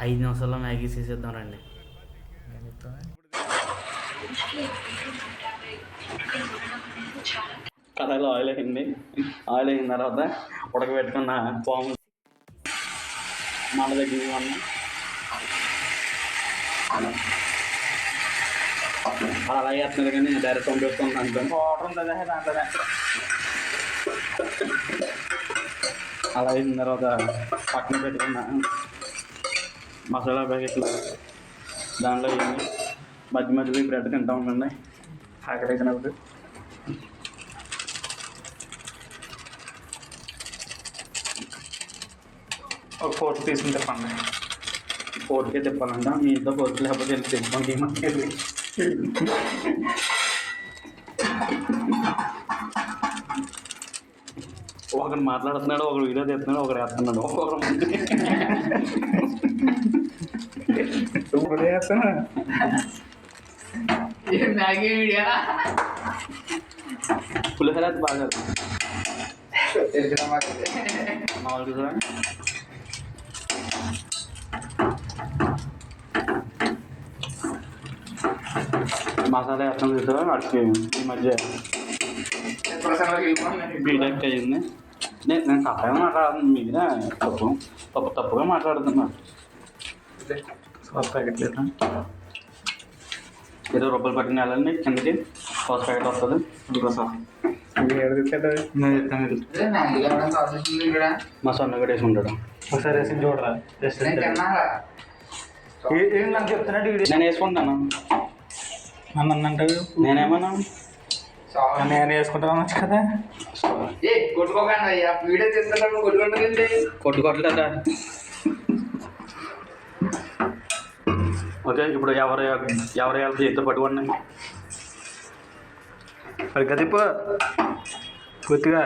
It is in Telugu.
5 నిమిషాల్లో మ్యాగీ చేసేద్దాం రండి. కడాయిలో ఆయిల్ వేసింది. ఆయిల్ వేసిన తర్వాత ఉడకబెట్టుకున్న పాము మంట దగ్గర అలా వేస్తున్నారు కానీ డైరెక్ట్ పంపిస్తుంది అనుకోండి. వాటర్ ఉంటుంది దాంట్లోనే. అలా వేసిన తర్వాత పక్కన పెట్టుకున్న మసాలా ప్యాకెట్లు దాంట్లో వేయండి. మధ్య మధ్యలో బ్రెడ్ తింటూ ఉండండి ఆకలి వేసినప్పుడు. ఒక ఫోర్క్ తీసుకుని తిప్పండి. ఫోర్కే తిప్పాలంట. మీ ఇంట్లో ఫోర్క్ లేకపోతే తిప్పండి. ఒకడు మాట్లాడుతున్నాడు, ఒకడు వీడియో తీస్తున్నాడు, ఒకడు వేస్తున్నాడు. పులిహోర బాగా మామూలుగా మసాలా వేస్తాం చూసారా. అడికి ఈ మధ్య బీటెక్ అయ్యింది. నేను తప్పగా మాట్లాడుతున్నాను. మీద తప్పుగా మాట్లాడుతున్నా. సాస్ ప్యాకెట్ లేదా 20 రూపాయలు పట్టిన వెళ్ళండి కిందకి. సాస్ ప్యాకెట్ వస్తుంది. మా సొన్న కూడా వేసి ఉంటాడు. ఒకసారి వేసి చూడరా. నాకు చెప్తున్నాడు. నేను వేసుకుంటాను అన్నంటే నేనేమన్నా నేను వేసుకుంటాను కదా. కొట్టుకోవట్లేదా? ఓకే, ఇప్పుడు ఎవరు చేతితో పట్టుకోండి. సరిగ్గా తిప్పు కొద్దిగా.